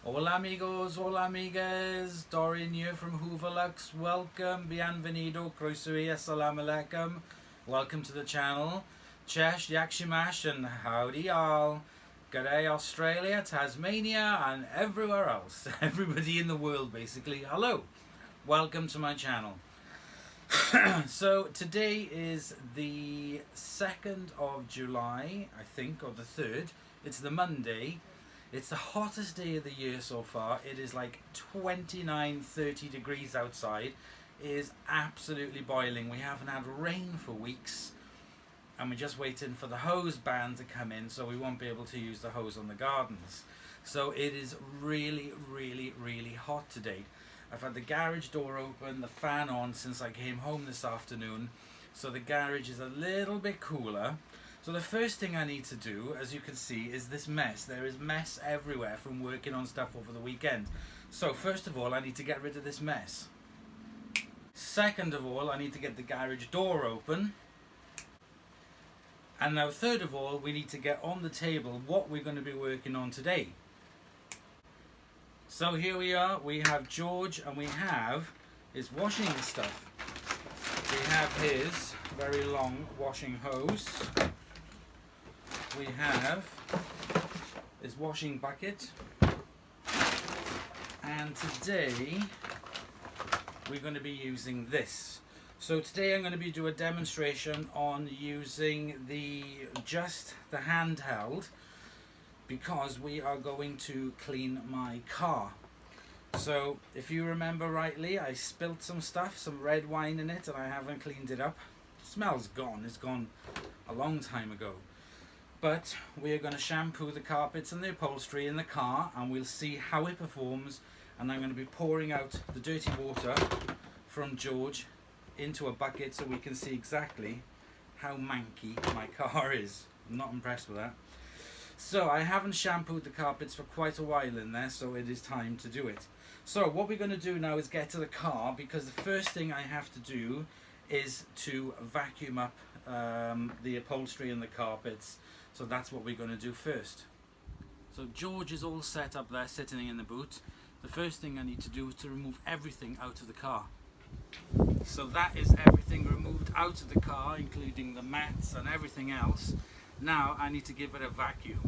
Hola amigos, hola amigas, Dorian here from Hooverlux. Welcome, bienvenido, croeso assalamu alaikum. Welcome to the channel. Chesh, yakshimash, and howdy y'all. G'day Australia, Tasmania, and everywhere else. Everybody in the world basically. Hello, welcome to my channel. So today is the 2nd of July, I think, or the 3rd. It's the Monday. It's the hottest day of the year so far. It is like 29-30 degrees outside. It is absolutely boiling. We haven't had rain for weeks, and we're just waiting for the hose ban to come in, so we won't be able to use the hose on the gardens. So it is really, really, really hot today. I've had the garage door open, the fan on since I came home this afternoon, so the garage is a little bit cooler. So the first thing I need to do, as you can see, is this mess. There is mess everywhere from working on stuff over the weekend. So first of all, I need to get rid of this mess. Second of all, I need to get the garage door open. And now third of all, we need to get on the table what we're going to be working on today. So here we are, we have George and we have his washing stuff. We have his very long washing hose. We have his washing bucket, and today we're going to be using this. So today I'm going to be doing a demonstration on using the handheld, because we are going to clean my car. So if you remember rightly, I spilled some stuff, some red wine in it, and I haven't cleaned it up. The smell's gone, it's gone a long time ago. But we are going to shampoo the carpets and the upholstery in the car, and we'll see how it performs. And I'm going to be pouring out the dirty water from George into a bucket so we can see exactly how manky my car is. I'm not impressed with that. So I haven't shampooed the carpets for quite a while in there, so it is time to do it. So what we're going to do now is get to the car, because the first thing I have to do is to vacuum up the upholstery and the carpets. So that's what we're going to do first. So George is all set up there, sitting in the boot. The first thing I need to do is to remove everything out of the car. So that is everything removed out of the car, including the mats and everything else. Now I need to give it a vacuum.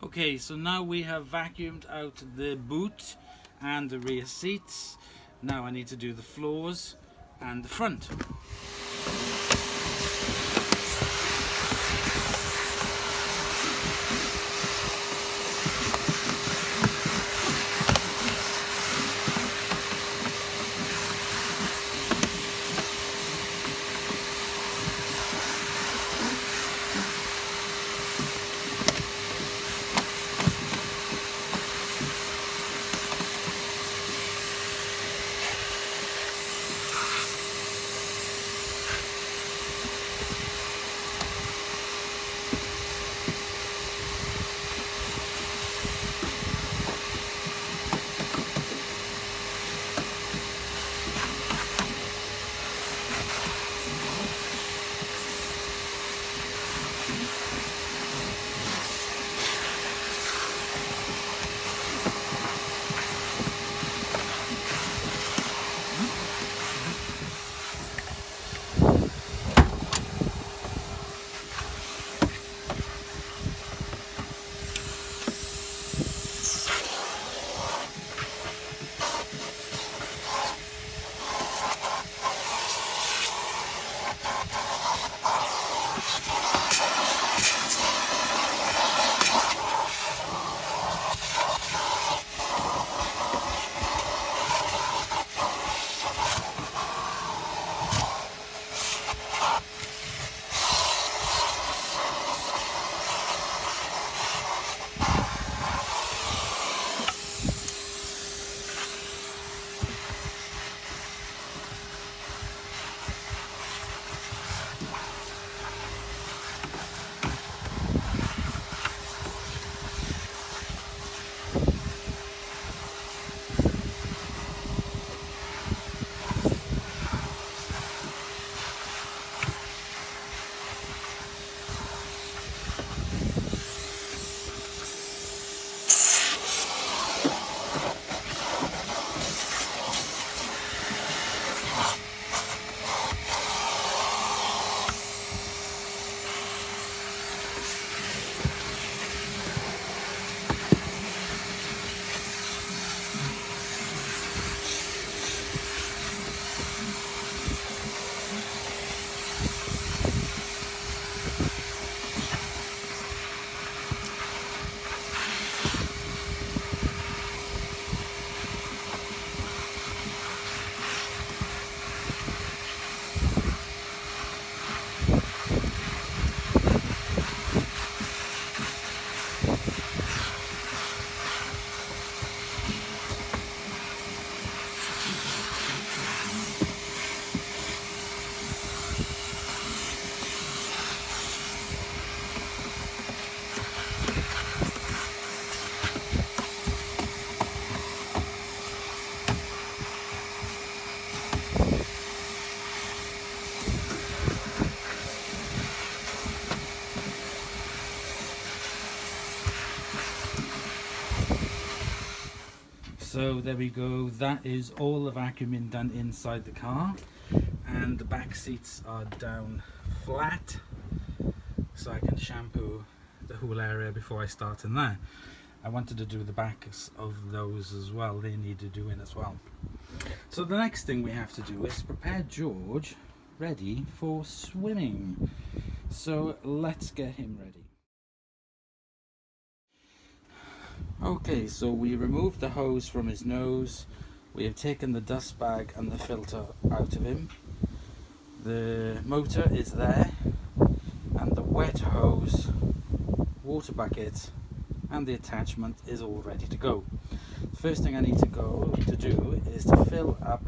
Okay, so now we have vacuumed out the boot and the rear seats. Now I need to do the floors and the front. So there we go, that is all the vacuuming done inside the car, and the back seats are down flat so I can shampoo the whole area before I start in there. I wanted to do the backs of those as well, they needed doing as well. So the next thing we have to do is prepare George ready for swimming. So let's get him ready. Okay, so we removed the hose from his nose, we have taken the dust bag and the filter out of him. The motor is there, and the wet hose, water bucket and the attachment is all ready to go. The first thing I need to do is to fill up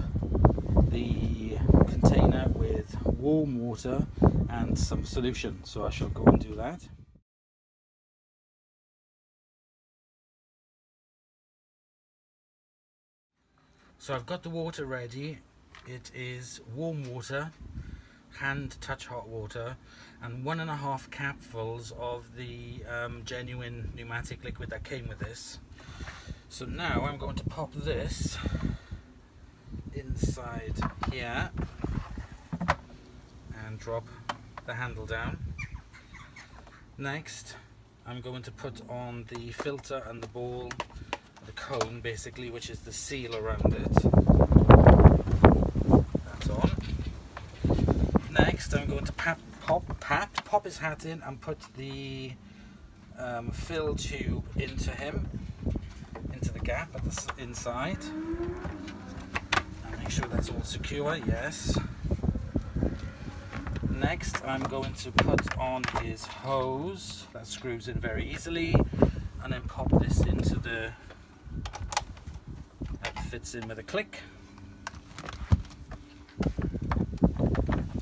the container with warm water and some solution, so I shall go and do that. So I've got the water ready. It is warm water, hand touch hot water, and 1.5 capfuls of the genuine Numatic liquid that came with this. So now I'm going to pop this inside here and drop the handle down. Next I'm going to put on the filter and the ball, the cone basically, which is the seal around it. That's on. Next I'm going to pop his hat in and put the fill tube into the gap at the inside, and make sure that's all secure. Yes. Next I'm going to put on his hose that screws in very easily, and then pop this into that fits in with a click.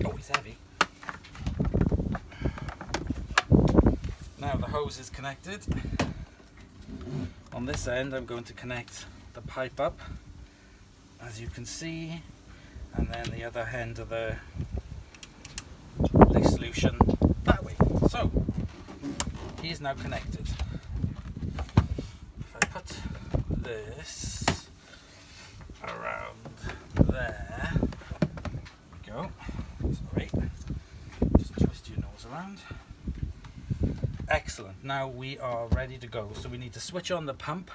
Oh, he's heavy. Now the hose is connected. On this end I'm going to connect the pipe up, as you can see, and then the other end of the solution that way. So he is now connected. If I put this around there, we go. Sorry, just twist your nose around. Excellent. Now we are ready to go. So we need to switch on the pump,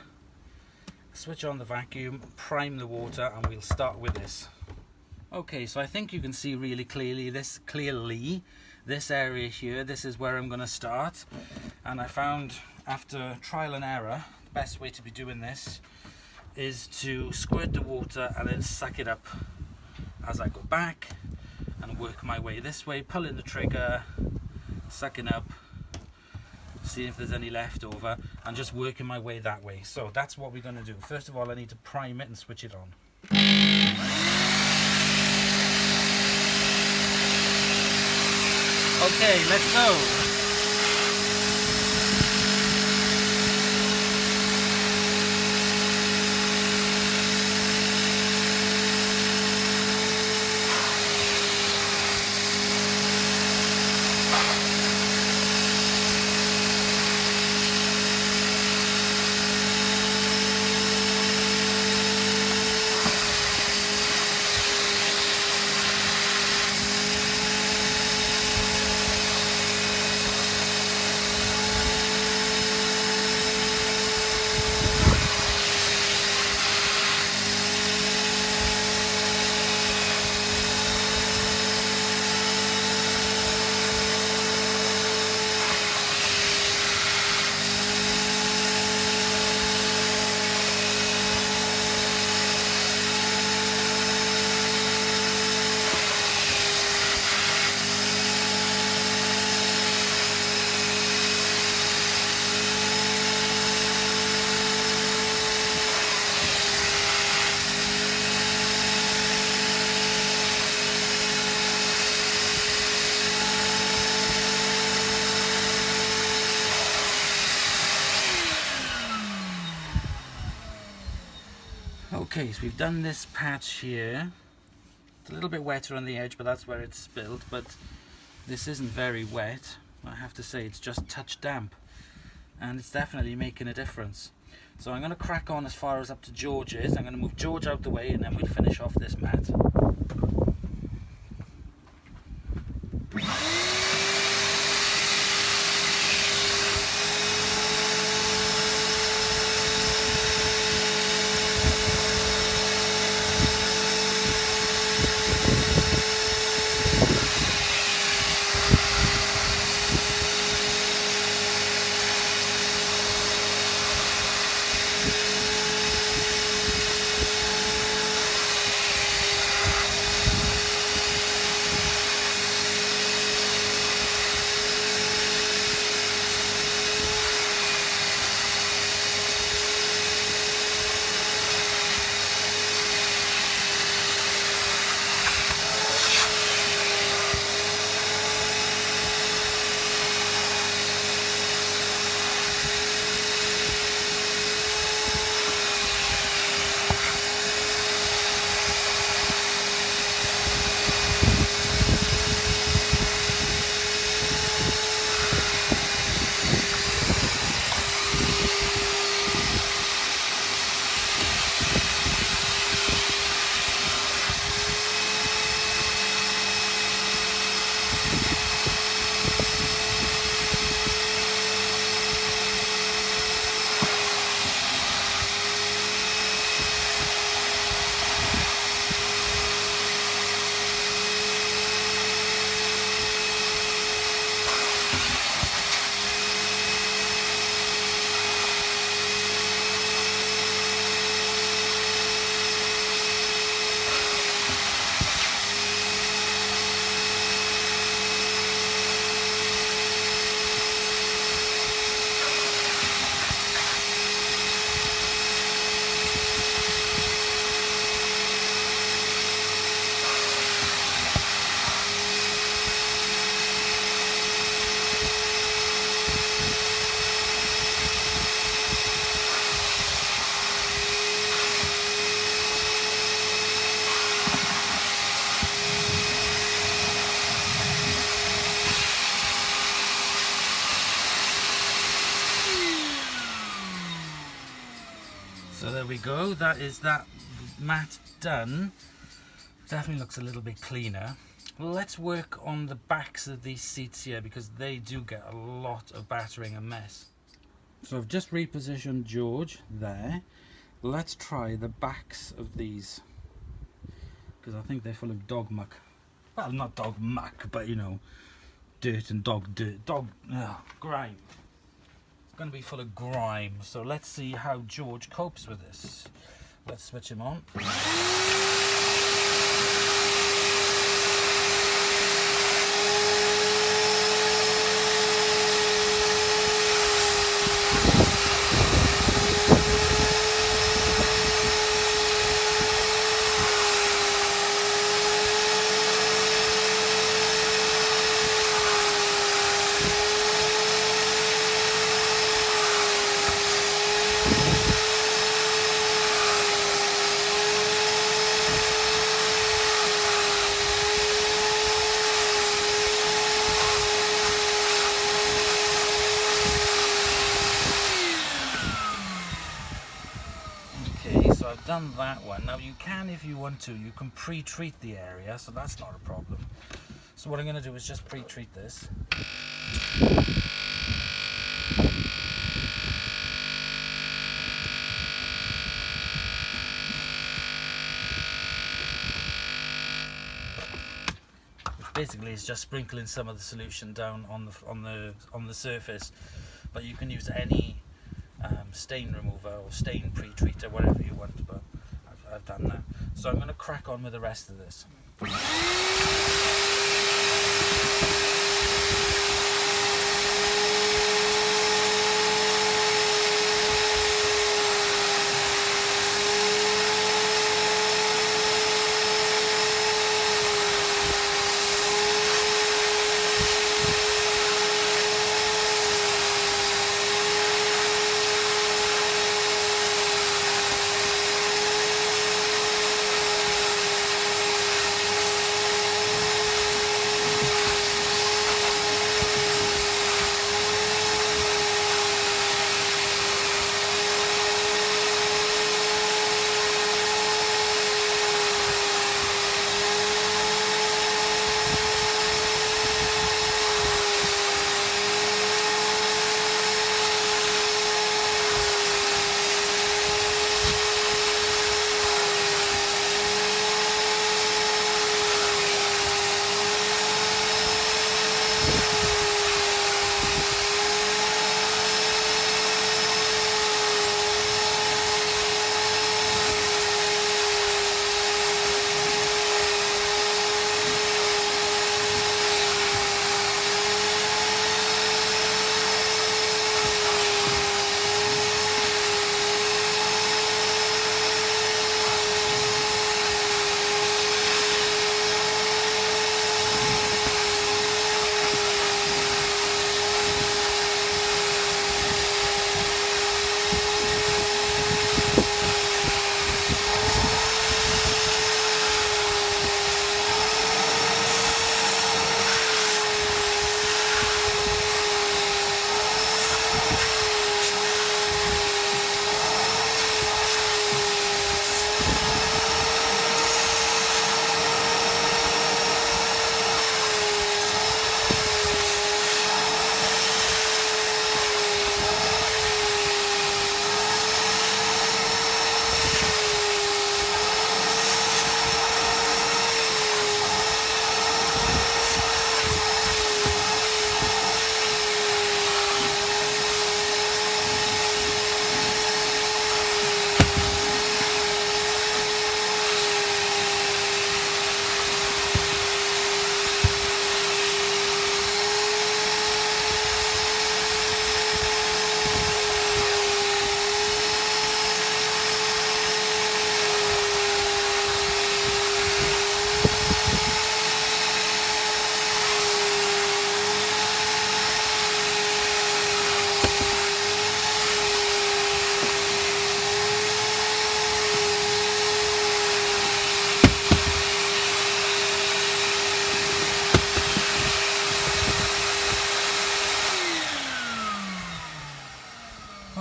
switch on the vacuum, prime the water, and we'll start with this. Okay, so I think you can see really clearly this area here. This is where I'm going to start, and I found after trial and error the best way to be doing this is to squirt the water and then suck it up as I go back and work my way this way, pulling the trigger, sucking up, see if there's any left over, and just working my way that way. So that's what we're going to do. First of all, I need to prime it and switch it on. Okay, let's go. Okay, so we've done this patch here. It's a little bit wetter on the edge, but that's where it's spilled, but this isn't very wet. I have to say it's just touch damp, and it's definitely making a difference. So I'm going to crack on as far as up to George's. I'm going to move George out the way and then we'll finish off this mat. So there we go, that is that mat done. Definitely looks a little bit cleaner. Let's work on the backs of these seats here because they do get a lot of battering and mess. So I've just repositioned George there. Let's try the backs of these because I think they're full of dog muck. Well, not dog muck, but you know, dirt and dog grime. It's going to be full of grime, so let's see how George copes with this. Let's switch him on. So I've done that one. Now you can, if you want to, you can pre-treat the area, so that's not a problem. So what I'm going to do is just pre-treat this. Which basically is just sprinkling some of the solution down on the surface, but you can use any stain remover or stain pre-treater, whatever you want, but I've done that. So I'm going to crack on with the rest of this.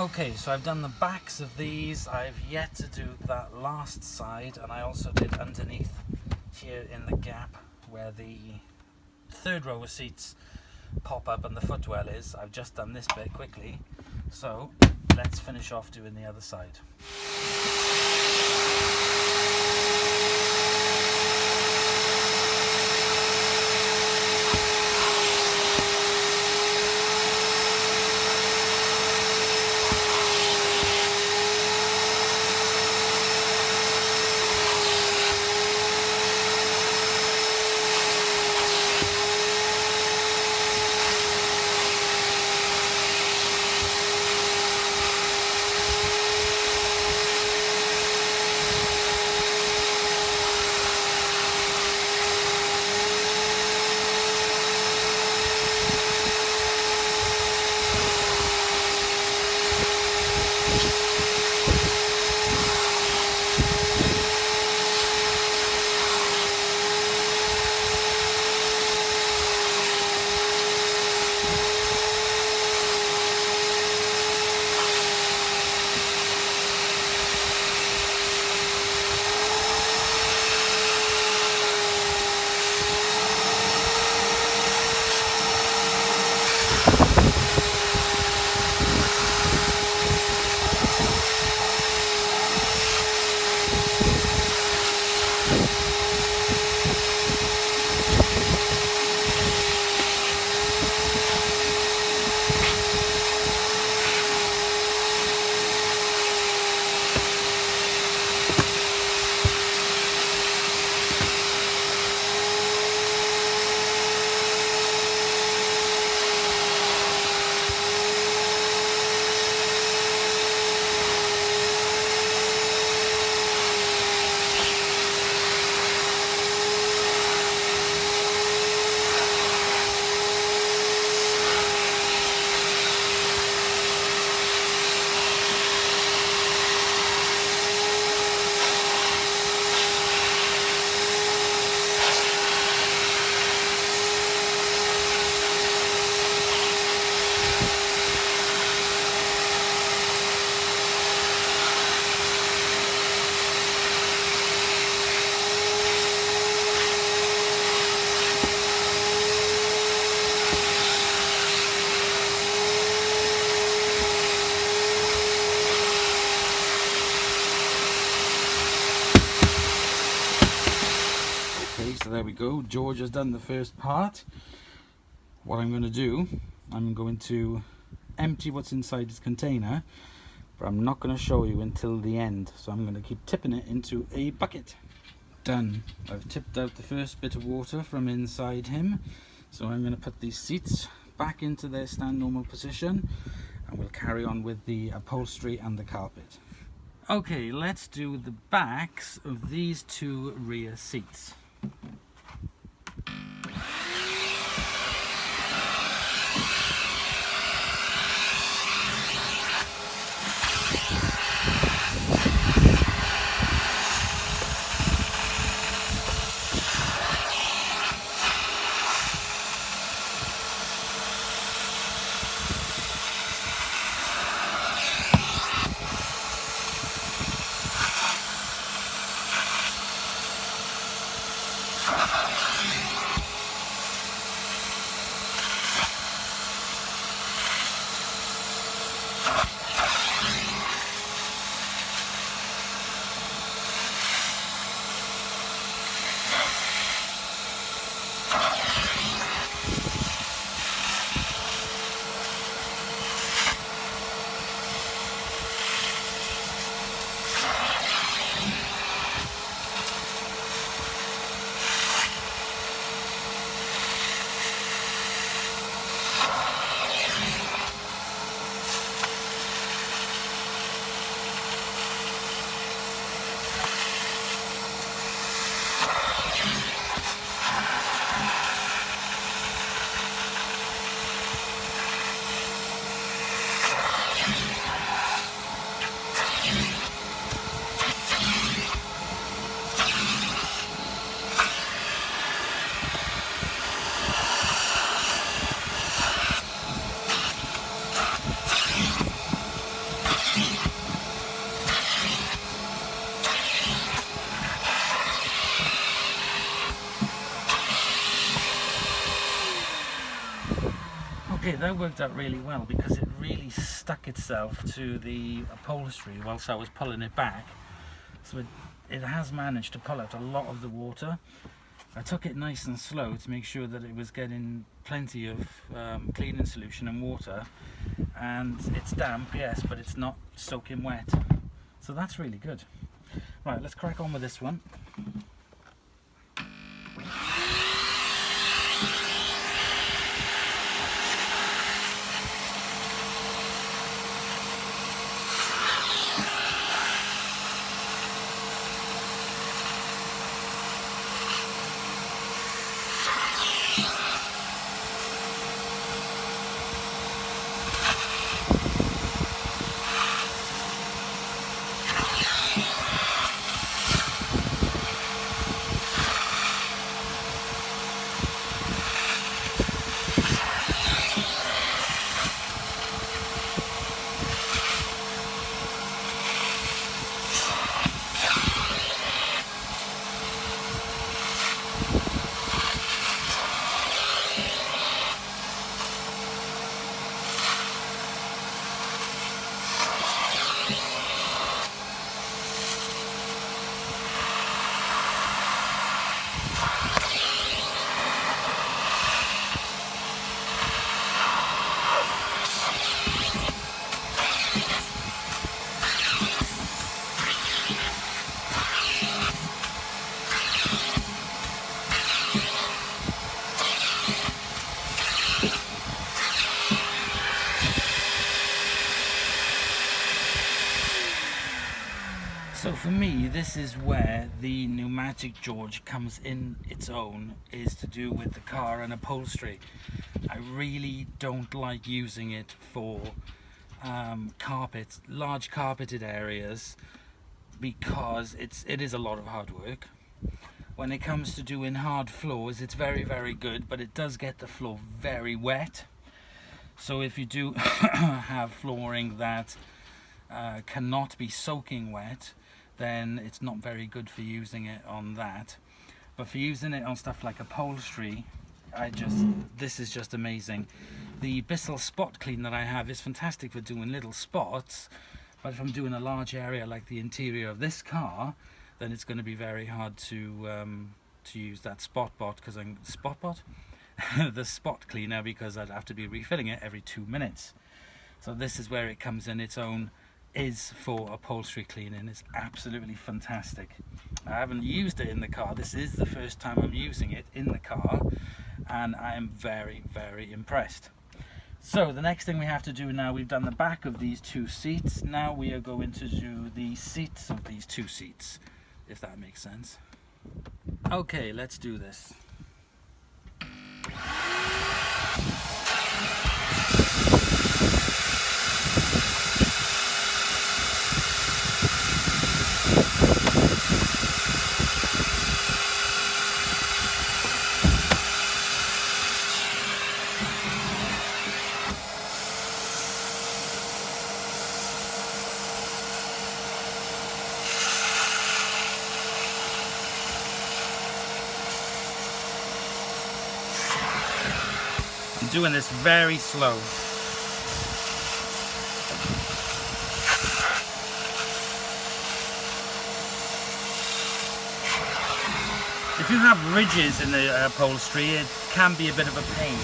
Okay, so I've done the backs of these. I've yet to do that last side, and I also did underneath here in the gap where the third row of seats pop up and the footwell is. I've just done this bit quickly, so let's finish off doing the other side. So there we go, George has done the first part. What I'm going to do, I'm going to empty what's inside his container, but I'm not going to show you until the end, so I'm going to keep tipping it into a bucket. Done. I've tipped out the first bit of water from inside him, so I'm going to put these seats back into their stand normal position, and we'll carry on with the upholstery and the carpet. Okay, let's do the backs of these two rear seats. Okay, that worked out really well because it really stuck itself to the upholstery whilst I was pulling it back. So it has managed to pull out a lot of the water. I took it nice and slow to make sure that it was getting plenty of cleaning solution and water, and it's damp, yes, but it's not soaking wet, so that's really good. Right, let's crack on with this one. So for me, this is where the Numatic George comes in its own, is to do with the car and upholstery. I really don't like using it for large carpeted areas, because it is a lot of hard work. When it comes to doing hard floors, it's very, very good, but it does get the floor very wet. So if you do have flooring that cannot be soaking wet, then it's not very good for using it on that. But for using it on stuff like upholstery, this is just amazing. The Bissell spot clean that I have is fantastic for doing little spots, but if I'm doing a large area like the interior of this car, then it's going to be very hard to use that the spot cleaner, because I'd have to be refilling it every 2 minutes. So this is where it comes in its own, is for upholstery cleaning. It's absolutely fantastic. I haven't used it in the car. This is the first time I'm using it in the car, and I am very, very impressed. So the next thing we have to do now, we've done the back of these two seats. Now we are going to do the seats of these two seats, if that makes sense. Okay, let's do this. Doing this very slow. If you have ridges in the upholstery, it can be a bit of a pain.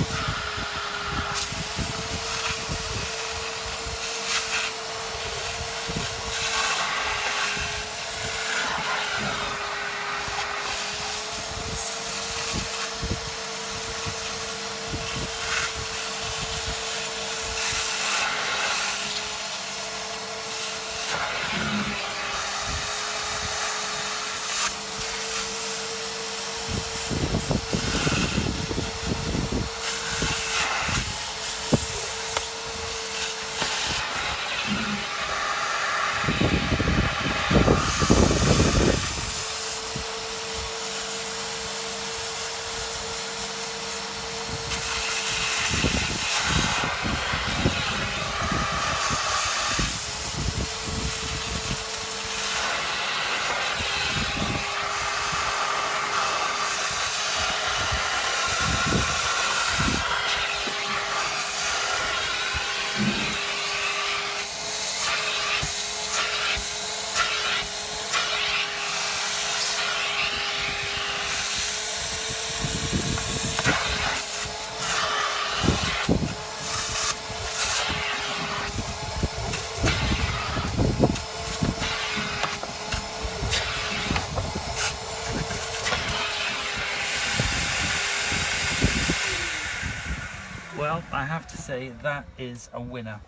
have to say that is a winner.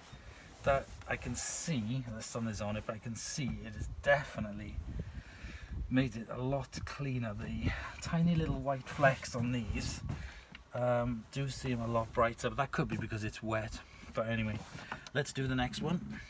That I can see, the sun is on it, but I can see it has definitely made it a lot cleaner. The tiny little white flecks on these do seem a lot brighter, but that could be because it's wet. But anyway, let's do the next one.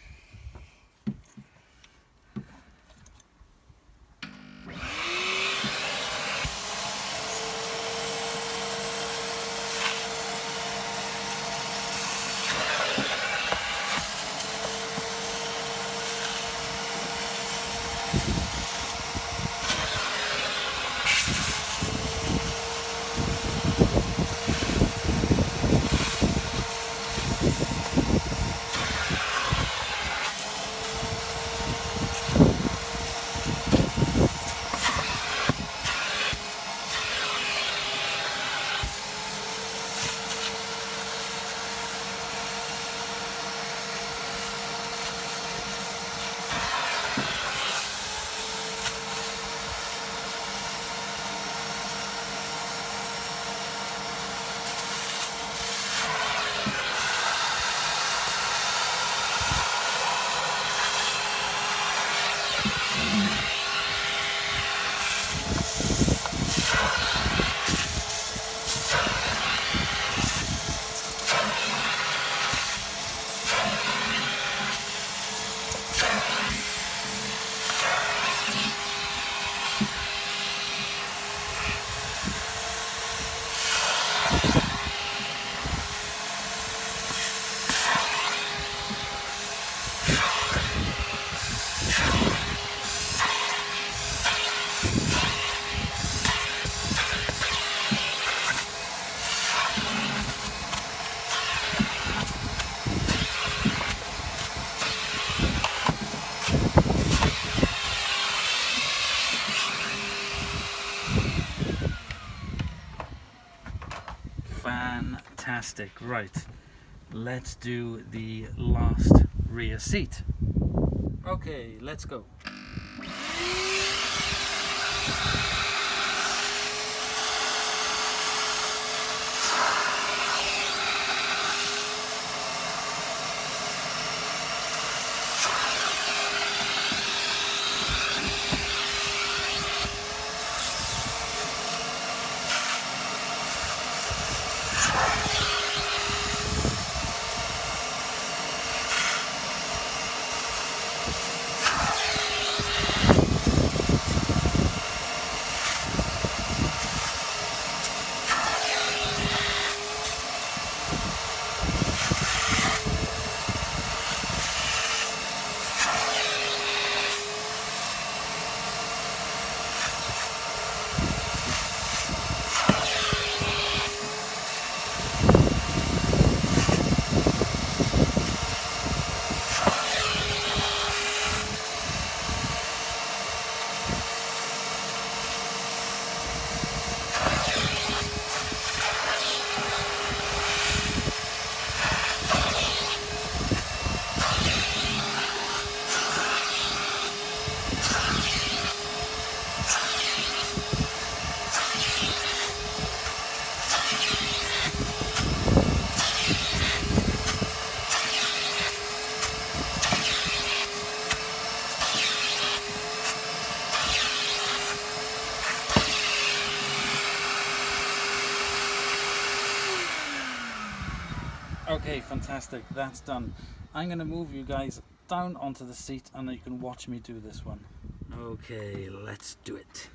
Fantastic. Right, let's do the last rear seat. Okay, let's go. Okay, fantastic, that's done. I'm going to move you guys down onto the seat and you can watch me do this one. Okay, let's do it.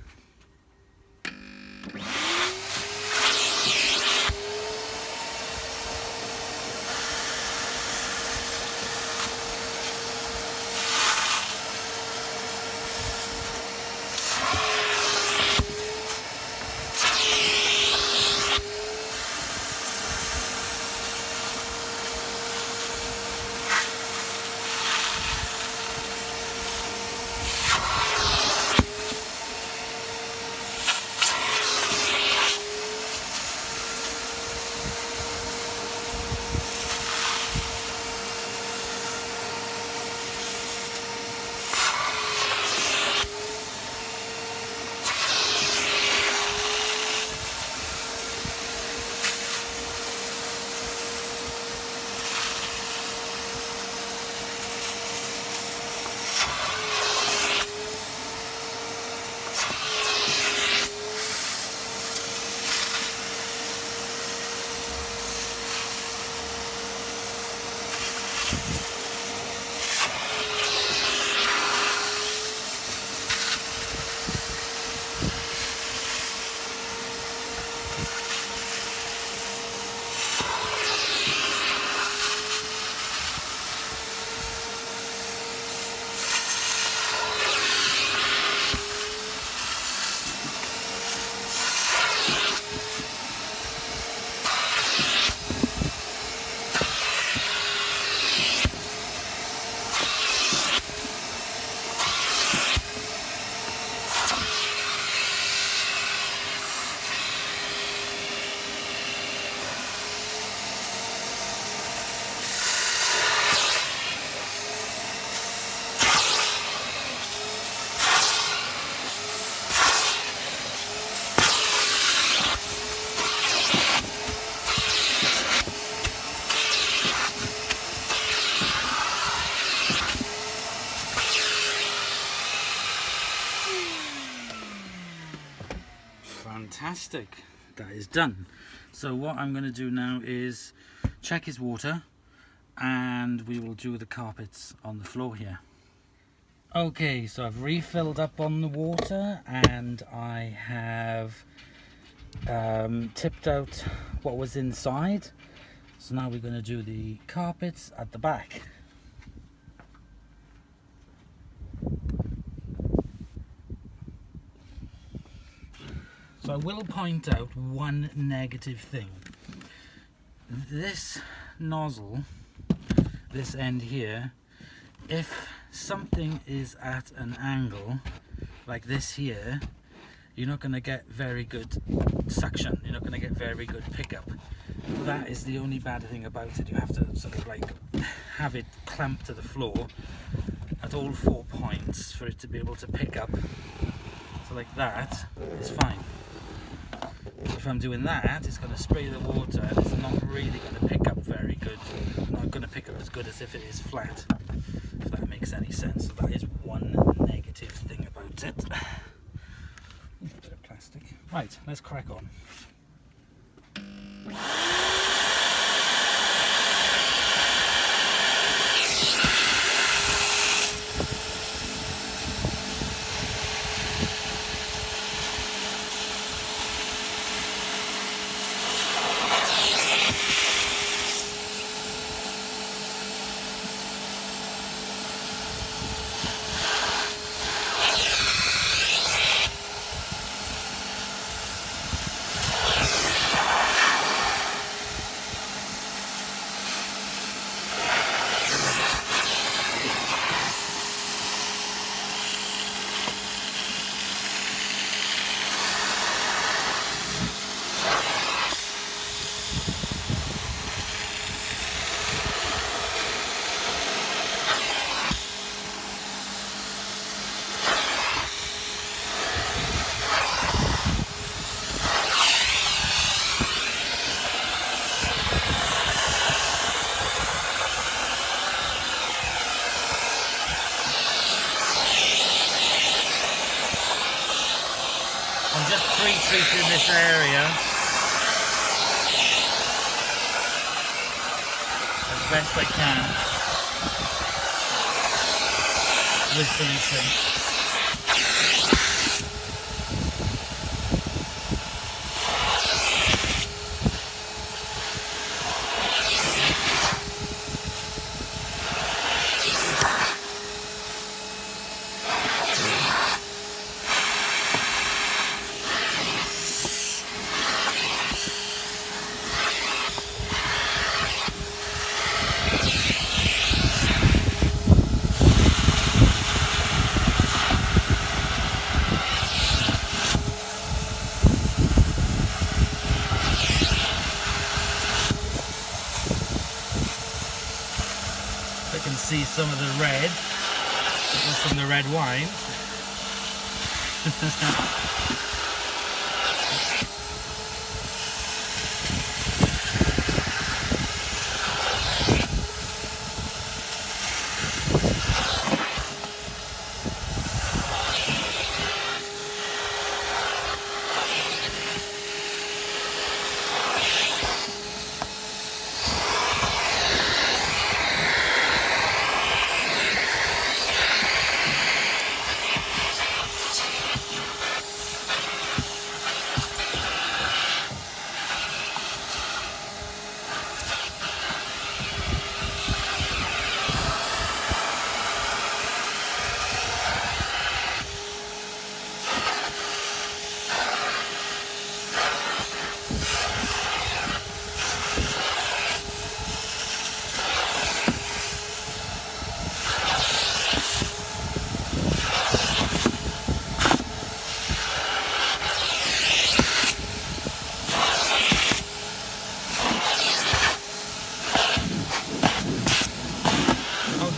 Fantastic, that is done. So what I'm going to do now is check his water, and we will do the carpets on the floor here. Okay, so I've refilled up on the water, and I have tipped out what was inside. So now we're going to do the carpets at the back. So I will point out one negative thing. This nozzle, this end here, if something is at an angle like this here, you're not going to get very good suction, you're not going to get very good pickup. That is the only bad thing about it. You have to sort of like have it clamped to the floor at all 4 points for it to be able to pick up. So like that is fine. If I'm doing that, it's going to spray the water and it's not really going to pick up very good. Not going to pick up as good as if it is flat, if that makes any sense. So that is one negative thing about it. A bit of plastic. Right, let's crack on. I'm just pre-treating this area as best I can with solution. I can see some of the red, from the red wine.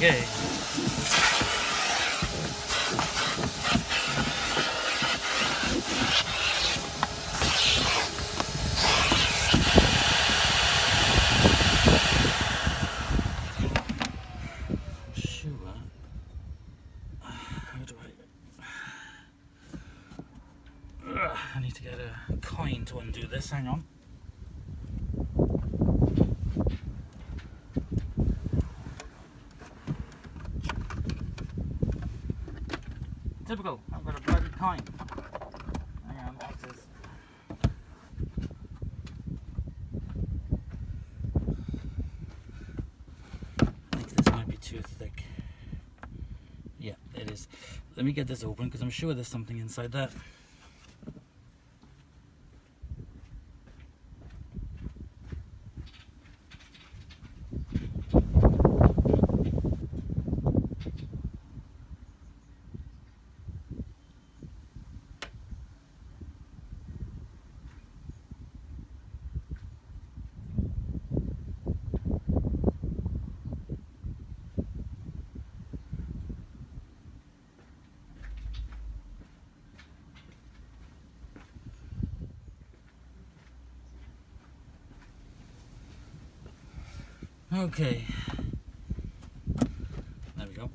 Okay. I need to get a coin to undo this, hang on. Typical, I've got a bloody coin. Hang on, what's this? I think this might be too thick. Yeah, it is. Let me get this open because I'm sure there's something inside that. Okay, there we go.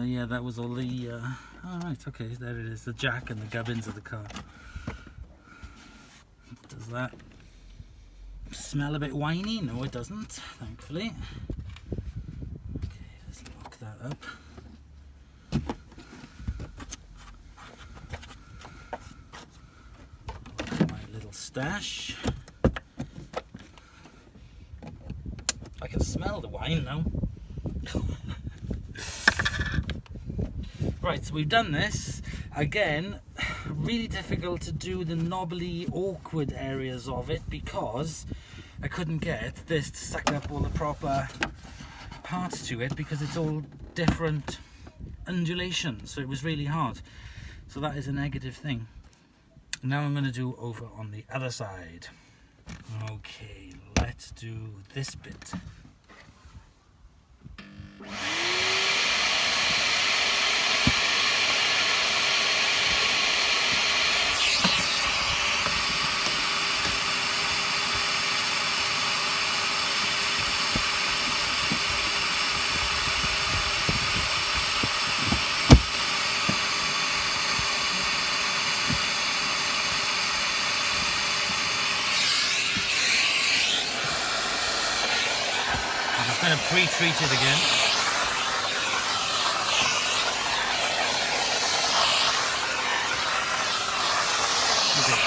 Yeah, that was all the, oh right, okay, there it is, the jack and the gubbins of the car. Does that smell a bit winey? No, it doesn't, thankfully. Okay, let's lock that up. My little stash. I can smell the wine now. Right, so we've done this. Again, really difficult to do the knobbly, awkward areas of it because I couldn't get this to suck up all the proper parts to it because it's all different undulations, so it was really hard. So that is a negative thing. Now I'm going to do over on the other side. Okay, let's do this bit. I'm just going to pre-treat it again. Okay.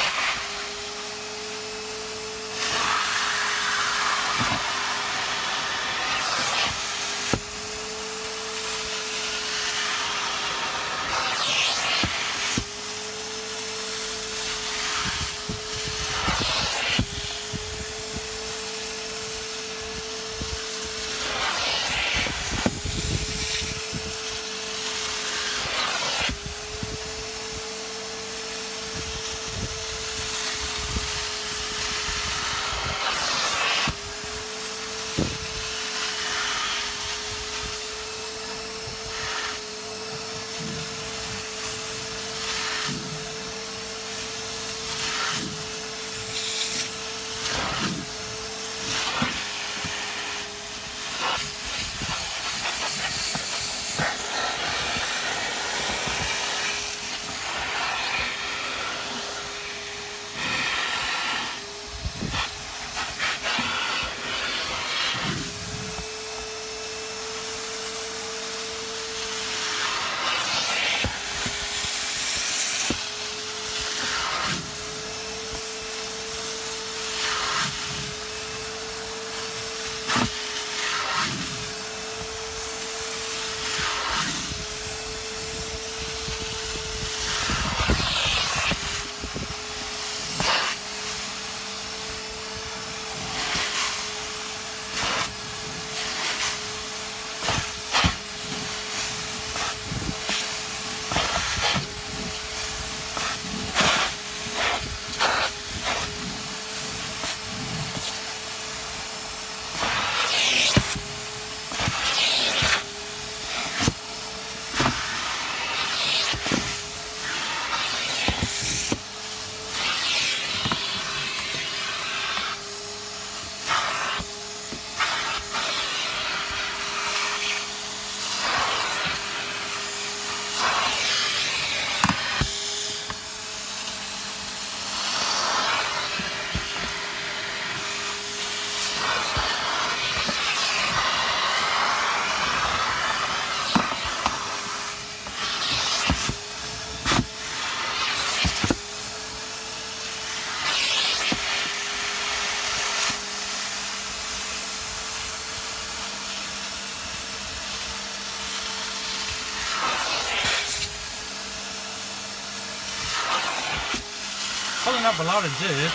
throwing up a lot of dirt.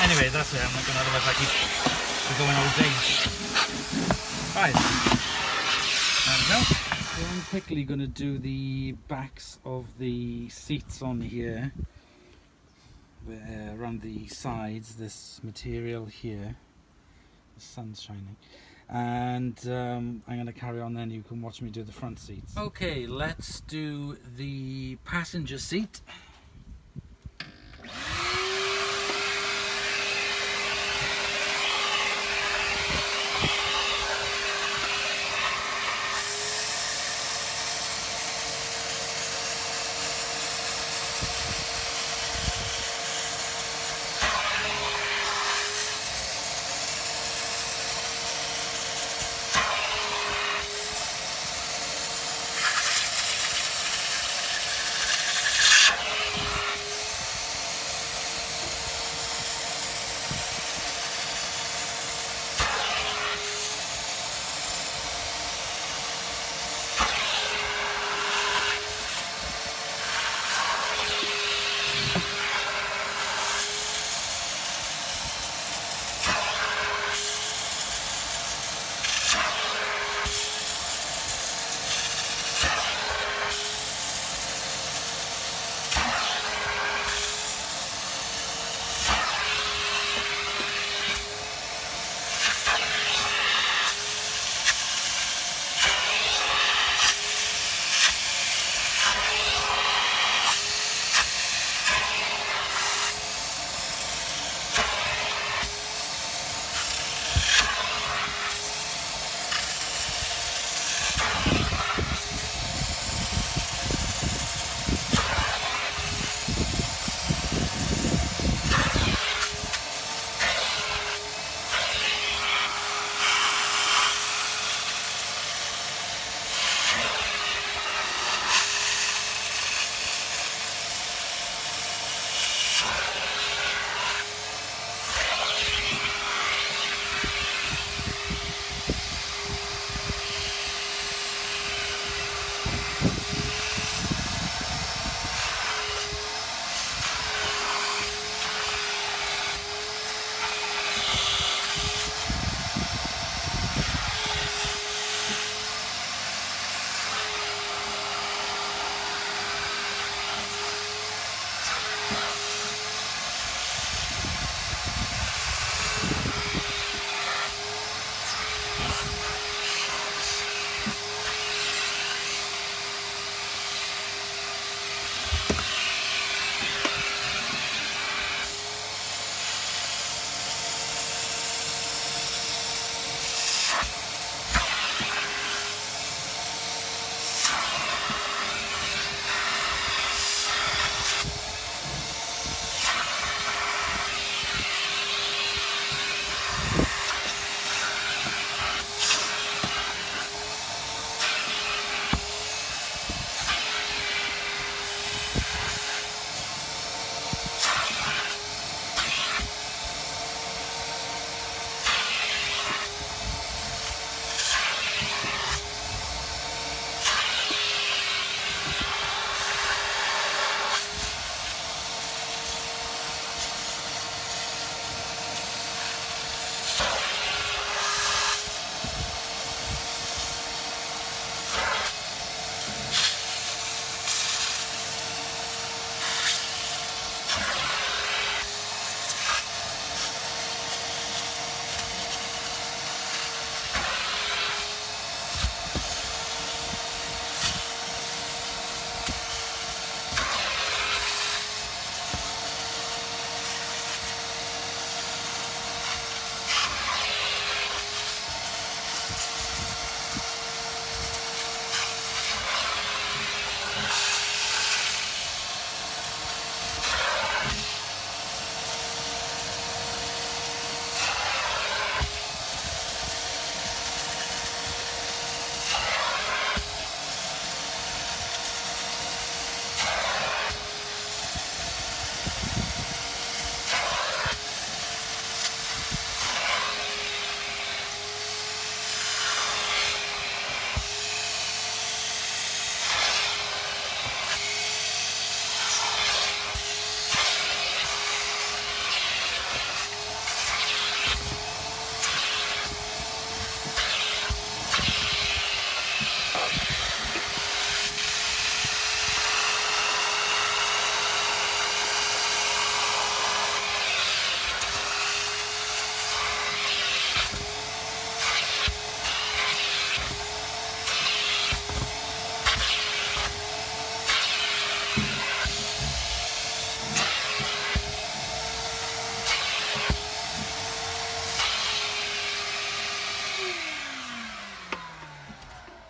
Anyway, that's it. I'm not going to, otherwise I keep going all day. Right. There we go. So I'm quickly going to do the backs of the seats on here. Around the sides, this material here. The sun's shining. And I'm going to carry on, then you can watch me do the front seats. Okay, let's do the passenger seat.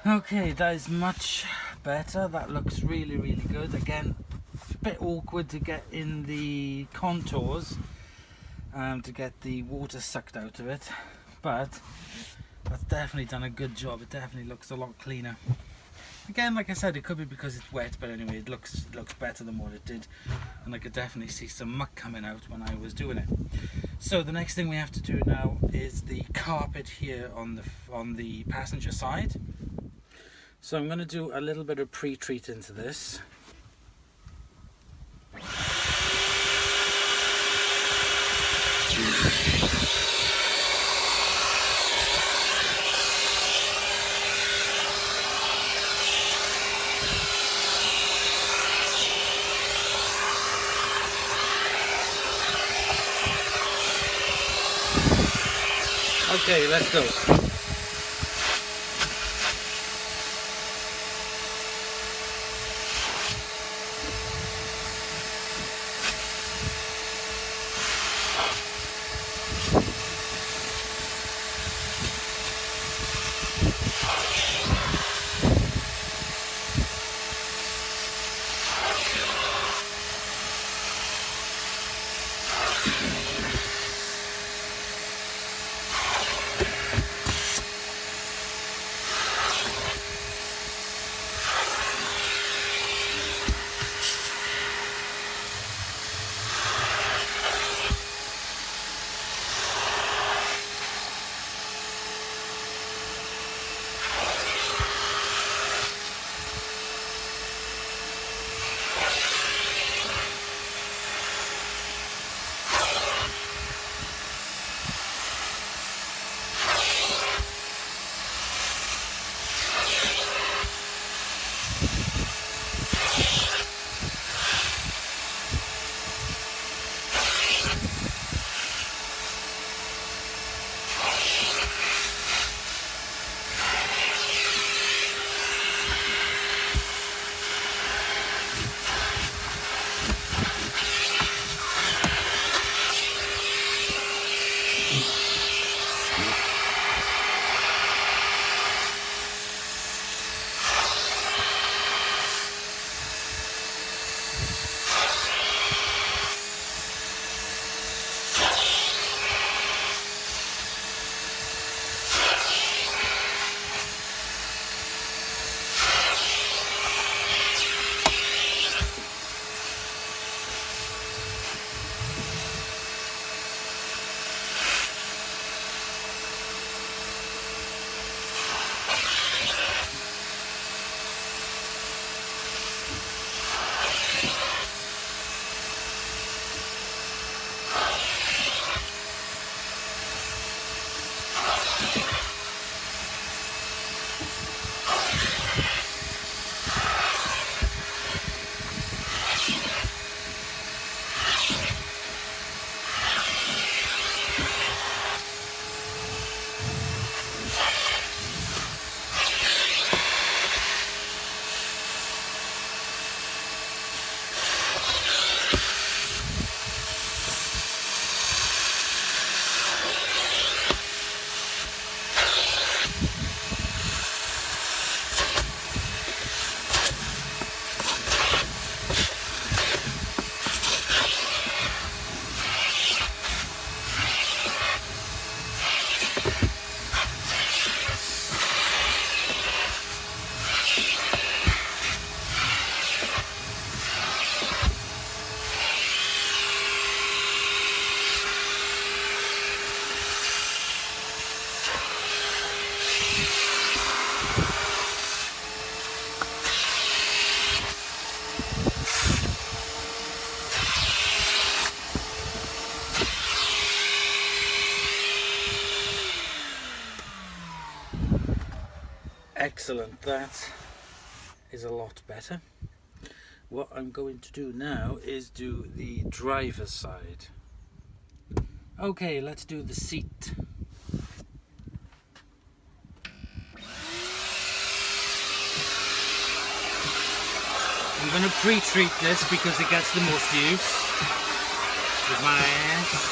Okay, that is much better. That looks really, really good. Again, a bit awkward to get in the contours, to get the water sucked out of it, but that's definitely done a good job. It definitely looks a lot cleaner. Again, like I said, it could be because it's wet, but anyway, it looks better than what it did, and I could definitely see some muck coming out when I was doing it. So the next thing we have to do now is the carpet here on the passenger side. So I'm going to do a little bit of pre-treat into this. Okay, let's go. Excellent, that is a lot better. What I'm going to do now is do the driver's side. Okay, let's do the seat. I'm going to pre-treat this because it gets the most use with my ass.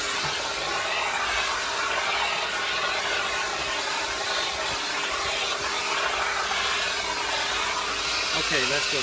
Okay, let's go.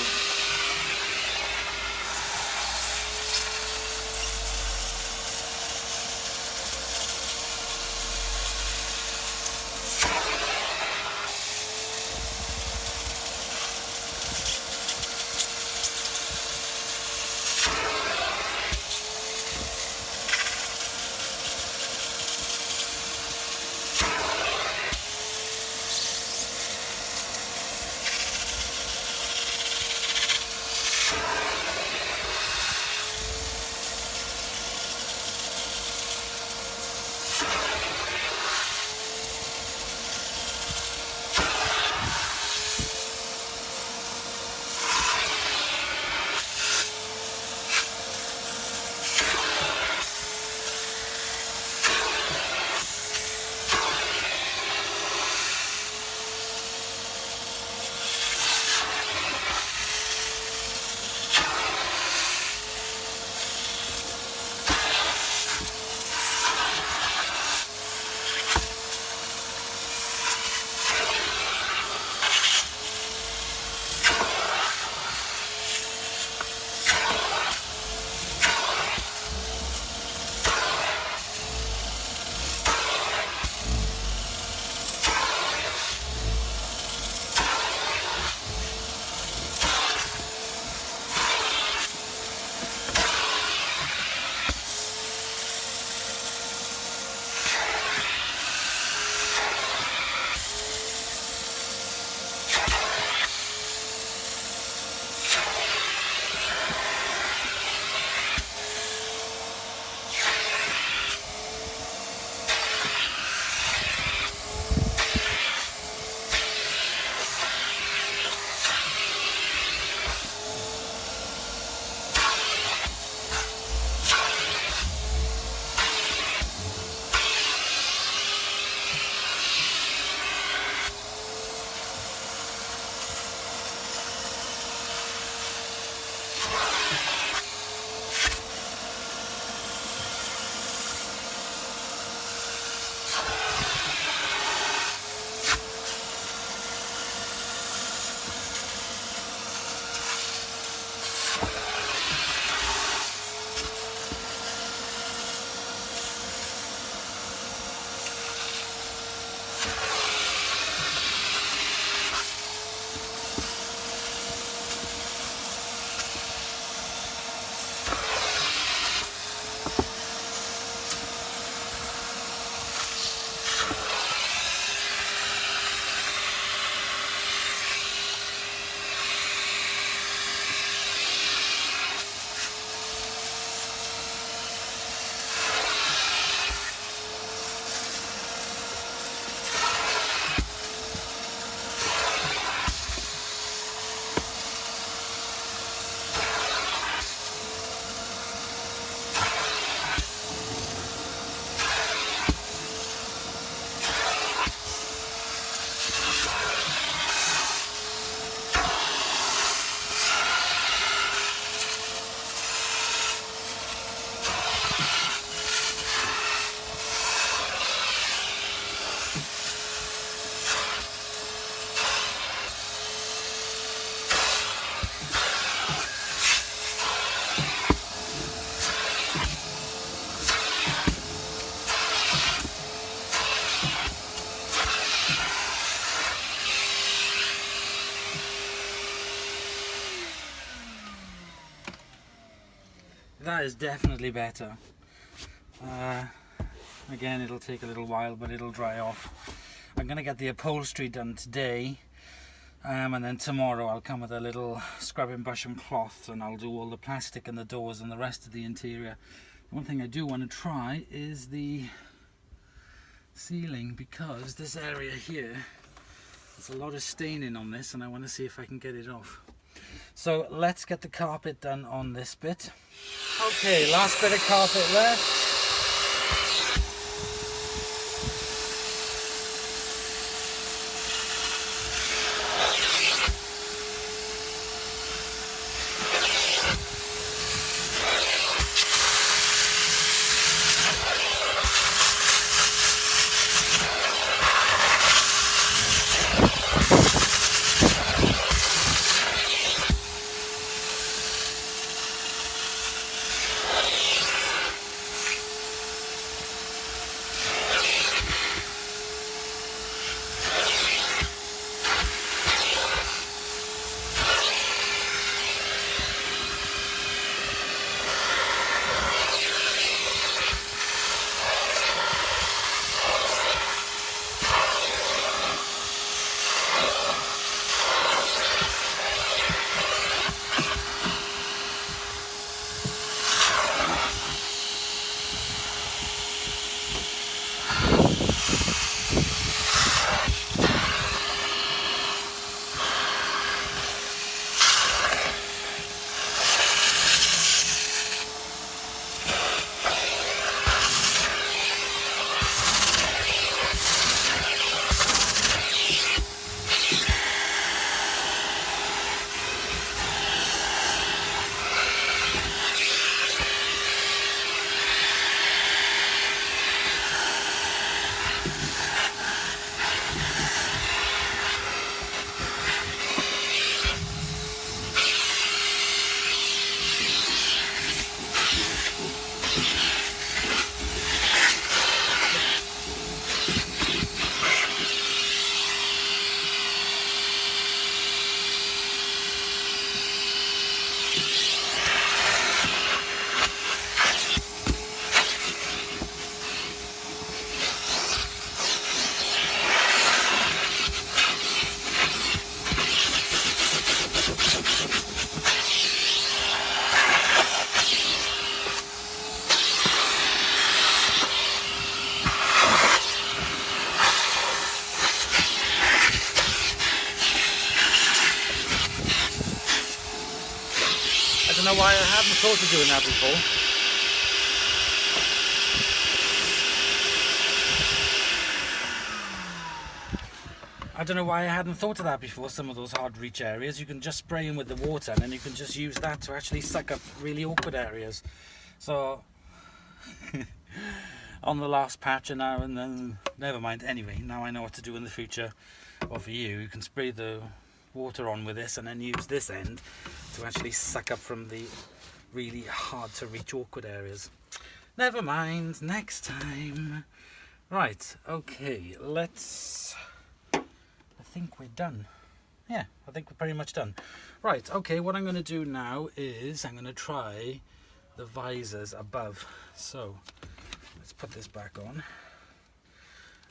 That is definitely better. Again, it'll take a little while, but it'll dry off. I'm going to get the upholstery done today, and then tomorrow I'll come with a little scrubbing brush and cloth, and I'll do all the plastic and the doors and the rest of the interior. One thing I do want to try is the ceiling, because this area here, there's a lot of staining on this, and I want to see if I can get it off. So let's get the carpet done on this bit. Okay, last bit of carpet left. know why I hadn't thought of doing that before. I don't know why I hadn't thought of that before. Some of those hard reach areas, you can just spray them with the water and then you can just use that to actually suck up really awkward areas. So on the last patch and now and then, never mind. Anyway, now I know what to do in the future. Or for you, you can spray the water on with this and then use this end to actually suck up from the really hard to reach awkward areas. Never mind, next time. Right, okay, I think we're done. Yeah, I think we're pretty much done. Right, okay, what I'm going to do now is I'm going to try the visors above. So let's put this back on.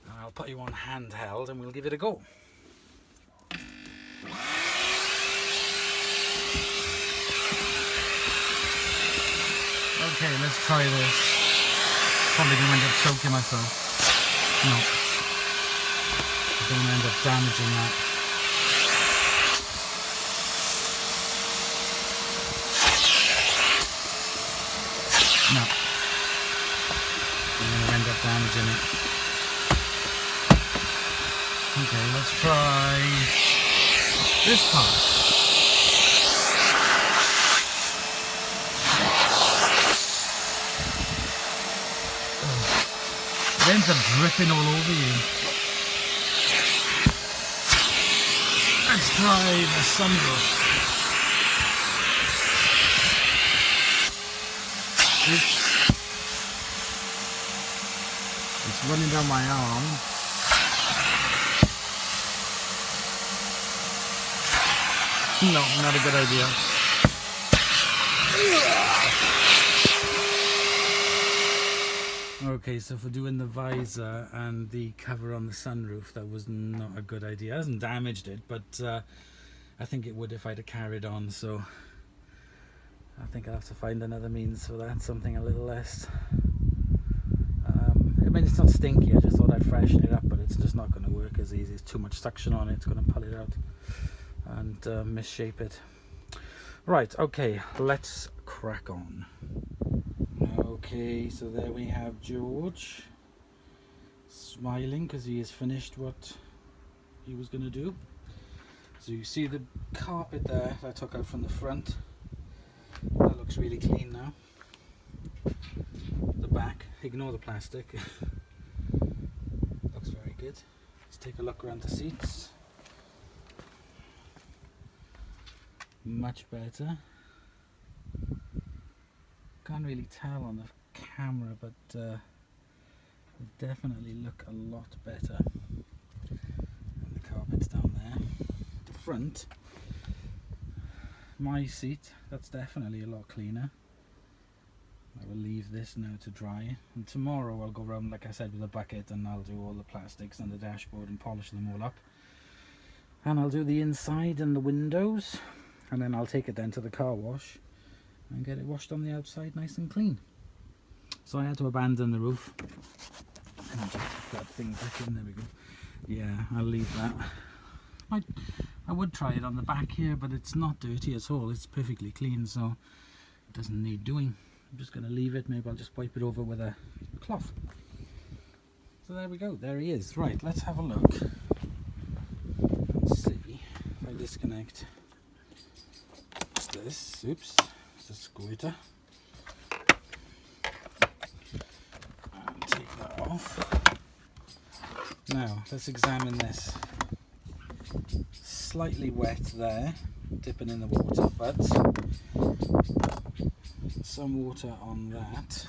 And I'll put you on handheld and we'll give it a go. Okay, let's try this. Probably going to end up choking myself. No. I don't want to end up damaging that. No. I'm going to end up damaging it. Okay, let's try this part. It ends up dripping all over you. Let's try the sunroof. It's running down my arm. No, not a good idea. Okay, so for doing the visor and the cover on the sunroof, that was not a good idea. It hasn't damaged it, but I think it would if I'd have carried on, so I think I'll have to find another means for that, something a little less. I mean, it's not stinky, I just thought I'd freshen it up, but it's just not going to work as easy. It's too much suction on it, it's going to pull it out and misshape it. Right, okay, let's crack on. Okay, so there we have George smiling because he has finished what he was going to do. So you see the carpet there that I took out from the front. That looks really clean now. The back, ignore the plastic. Looks very good. Let's take a look around the seats. Much better. Can't really tell on the camera, but they definitely look a lot better. And the carpet's down there. The front, my seat, that's definitely a lot cleaner. I will leave this now to dry, and tomorrow I'll go around, like I said, with a bucket and I'll do all the plastics and the dashboard and polish them all up. And I'll do the inside and the windows, and then I'll take it then to the car wash and get it washed on the outside nice and clean. So I had to abandon the roof. And I'll just put that thing back in, there we go. Yeah, I'll leave that. I would try it on the back here, but it's not dirty at all. It's perfectly clean, so it doesn't need doing. I'm just going to leave it. Maybe I'll just wipe it over with a cloth. So there we go, there he is. Right, let's have a look. Let's see if I disconnect this. Oops. The squirter, and take that off. Now let's examine this. Slightly wet there, dipping in the water, but some water on that.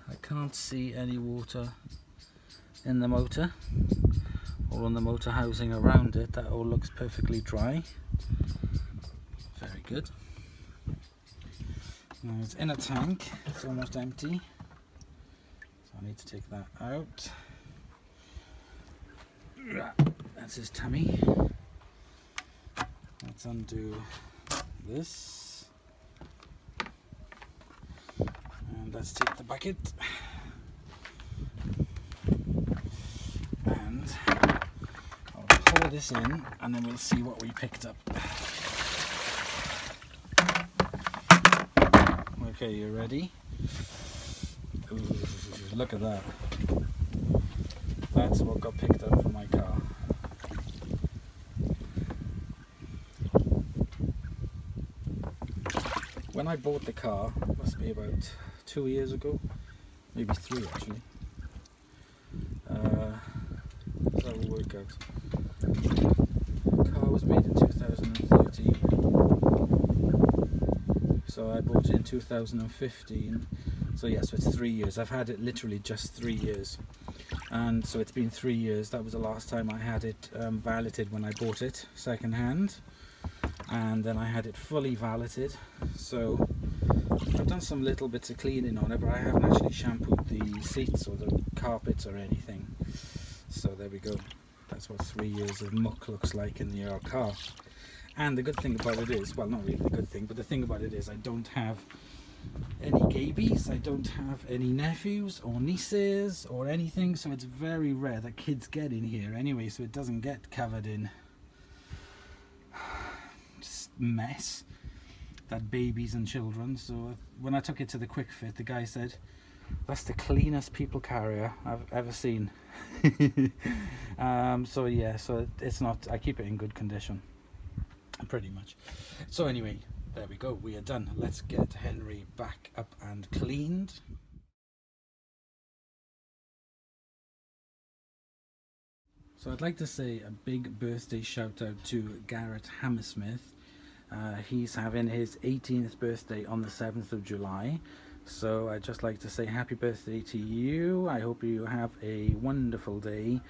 I can't see any water in the motor or on the motor housing around it. That all looks perfectly dry. Very good. Now it's in a tank, it's almost empty, so I need to take that out. That's his tummy. Let's undo this, and let's take the bucket and I'll pull this in and then we'll see what we picked up. Okay, you ready? Ooh, look at that. That's what got picked up from my car. When I bought the car, must be about 2 years ago, maybe 3 actually. Let's have a work out. The car was made in 2013, so I bought it in 2015. So yeah, so it's 3 years. I've had it literally just 3 years, and so it's been 3 years. That was the last time I had it valeted when I bought it second hand, and then I had it fully valeted. So I've done some little bits of cleaning on it, but I haven't actually shampooed the seats or the carpets or anything. So there we go. That's what 3 years of muck looks like in your car. And the good thing about it is, well, not really the good thing, but the thing about it is I don't have any gabies, I don't have any nephews or nieces or anything, so it's very rare that kids get in here anyway, so it doesn't get covered in mess that babies and children. So when I took it to the quick fit, the guy said that's the cleanest people carrier I've ever seen. So yeah, so it's not, I keep it in good condition pretty much. So anyway, there we go, we are done. Let's get Henry back up and cleaned. So I'd like to say a big birthday shout out to Garrett Hammersmith. He's having his 18th birthday on the 7th of July. So I'd just like to say happy birthday to you. I hope you have a wonderful day,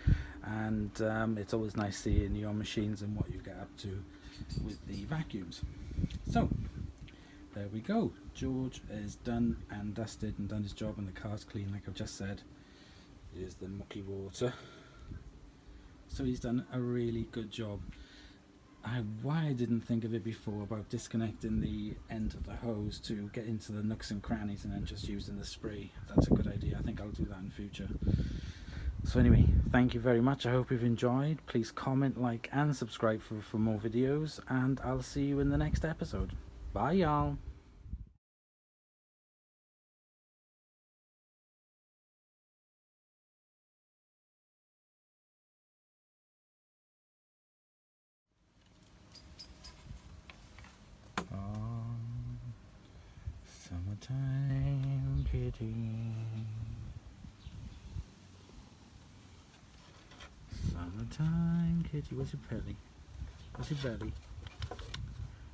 and it's always nice seeing your machines and what you get up to with the vacuums. So there we go. George is done and dusted and done his job, and the car's clean like I've just said. Here's the mucky water. So he's done a really good job. Why I didn't think of it before about disconnecting the end of the hose to get into the nooks and crannies and then just using the spray. That's a good idea. I think I'll do that in future. So anyway, thank you very much. I hope you've enjoyed. Please comment, like and subscribe for more videos, and I'll see you in the next episode. Bye y'all. Summertime kitty, summertime kitty. Where's your belly? Where's your belly?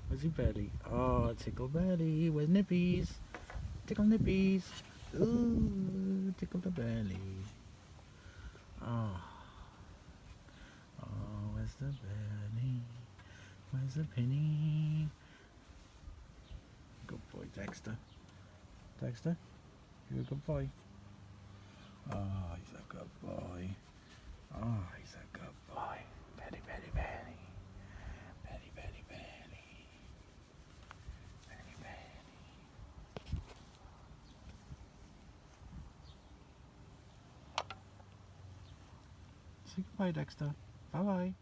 Where's your belly? Oh, tickle belly. Where's nippies? Tickle nippies. Ooh, tickle the belly. Oh, oh, where's the belly? Where's the penny? Good boy, Dexter. Dexter, you're a good boy. Oh, he's a good boy. Oh, he's a good boy. Betty, Betty, Betty. Betty, Betty, Betty. Betty, Betty. Say goodbye, Dexter. Bye-bye.